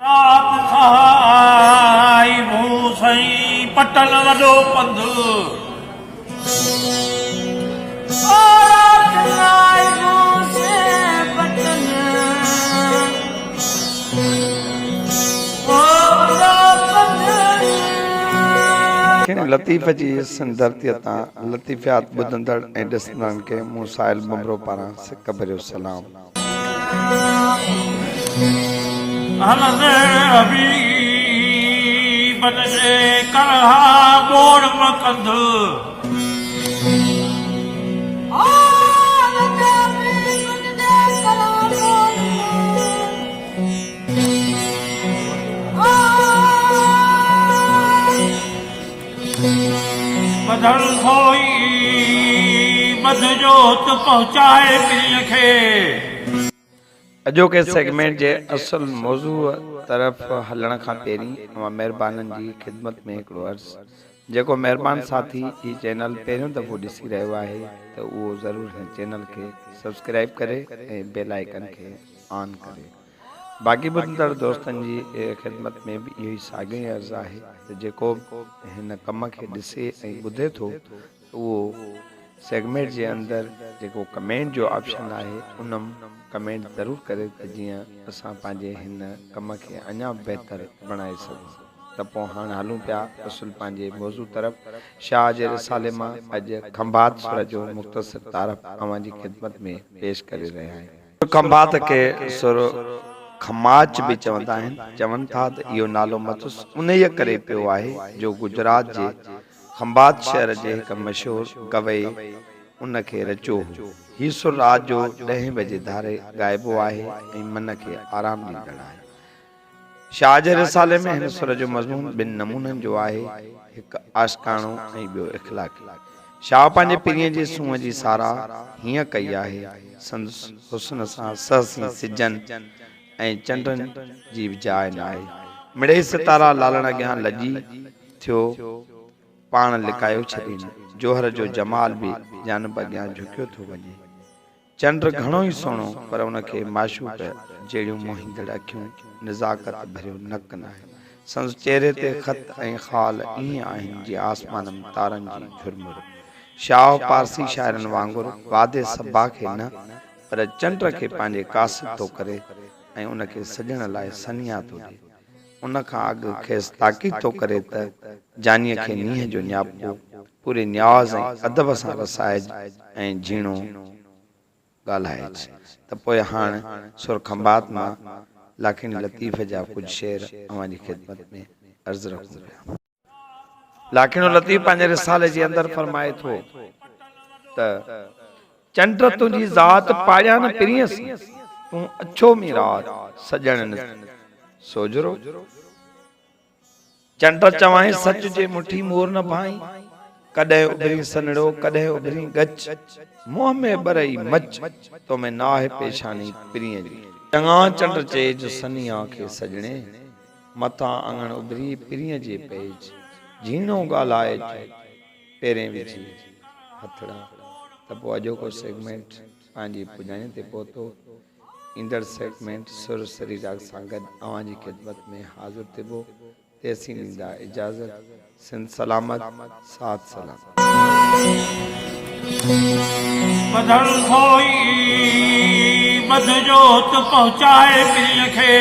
रात खाई भूसई पटल वॾो पंधु लतीफ़ जी संदर्तिय तां लतीफ़ियात ॿुधंदड़ ऐं ॾिसंदड़नि खे मूं साहिल बमरो पारां सिक भरियो सलाम। बदल खोई बद जोत पहुंचाए पीर खे। अॼोके सेगमेंट जे असल मौज़ू तरफ़ हलण खां पहिरीं मां महिरबाननि जी ख़िदमत में हिकिड़ो अर्ज़, जेको महिरबान साथी ही चैनल पहिरियों दफ़ो ॾिसी रहियो आहे त उहो ज़रूरु हिन चैनल खे सब्सक्राइब करे ऐं बेल आइकन खे ऑन करे। बाक़ी ॿुधंदड़ दोस्तनि जी ख़िदमत में बि इहो ई साॻियो ई अर्ज़ु आहे त जेको हिन कम खे ॾिसे ऐं ॿुधे थो उहो सेगमेंट जे अंदरि जेको कमेंट जो ऑप्शन आहे उन कमेंट ज़रूरु करे त जीअं असां पंहिंजे हिन कम खे अञा बहितर बणाए सघूं। त पोइ हाणे हलूं पिया असुल पंहिंजे मौज़ू तरफ़। शाह जे रिसाले मां अॼु खंभात सुर जो मुख़्तसर तारफ़ अवां जी ख़िदमत में पेश करे रहिया आहियूं। खंभात खे सुर खमाच भी चवंदा आहिनि। चवनि था त इहो नालो मथुस उन्हीअ करे पियो आहे जो गुजरात जे खंभात शहर जे हिकु मशहूरु गवई उनखे रचियो हो। हीउ सुर रात जो 10 बजे धारे ॻाइबो आहे ऐं मन खे आराम ॾींदड़ आहे। शाह जे रिसाले में हिन सुर जो मज़मून 2 नमूननि जो आहे, हिकु आशिकाणो ऐं ॿियो इख़लाक़ी। शाह पंहिंजे पीरीअ जे सूंहं जी साराह हीअं कई आहे, संदसि हुस्न सां सहसी सिजनि ऐं चंडनि जी बि जाइ न आहे। मिड़ेई सितारा लालण अॻियां लॼी थियो पाण लिकायो छॾीनि। जोहर जो जमाल बि जानब अॻियां झुकियो थो वञे। चंड घणो ई सुहिणो पर उनखे माशूक़ जहिड़ियूं मोहींदड़ अखियूं, नज़ाकत भरियो नक न आहे। संदसि चेहरे ते ख़त ऐं ख़ाल ईअं आहिनि जीअं आसमान में तारनि जी झुरमुर। शाह पारसी शाइरनि वांगुरु वादे सबा खे न पर चंड खे पंहिंजे कासिद थो करे ऐं उनखे सजण लाइ सनिया थो ॾिए। उन खां अॻु खेसि ताक़ीद थो करे त जानीअ खे नींहं जो न्यापो पूरे न्याज़ ऐं अदब सां रसाइज ऐं झीणो ॻाल्हाइज। त पोइ हाणे सुर खंभात मां लाखिनी लतीफ़ जा कुझु शेर अवां जी ख़िदमत में अर्ज़ रखूं पिया। लाखिनो लतीफ़ पंहिंजे रिसाले जे अंदरि फरमाए थो त चंड तुंहिंजी ज़ात पाया न पिरीअसि, तूं अछो मी रात सजण सोजरो। चंड चवाई सच जे मुठी मोर न भाई, कॾहिं उभरी सनड़ो कॾहिं उभरी गच। मुंह में बरई मच तो में नाहे पेशानी पिरीअ जी। चङा चंड चेज सनिया खे सजणे, मथां अंगण उभरी पिरीअ जे पेज। झीणो ॻाल्हाए पेरें विझी हथड़ा। त पोइ अॼोको सेगमेंट पंहिंजी पुॼाणे ते पहुतो। ईंदड़ सेगमेंट सुर सरी राग सां गॾु अवां जी ख़िदमत में हाज़िर थिबो। तेसीं ॾींदा इजाज़त। सिंध सलामत, साथ सलाम। बदल खोई बद जोत पहुंचाए पीर खे।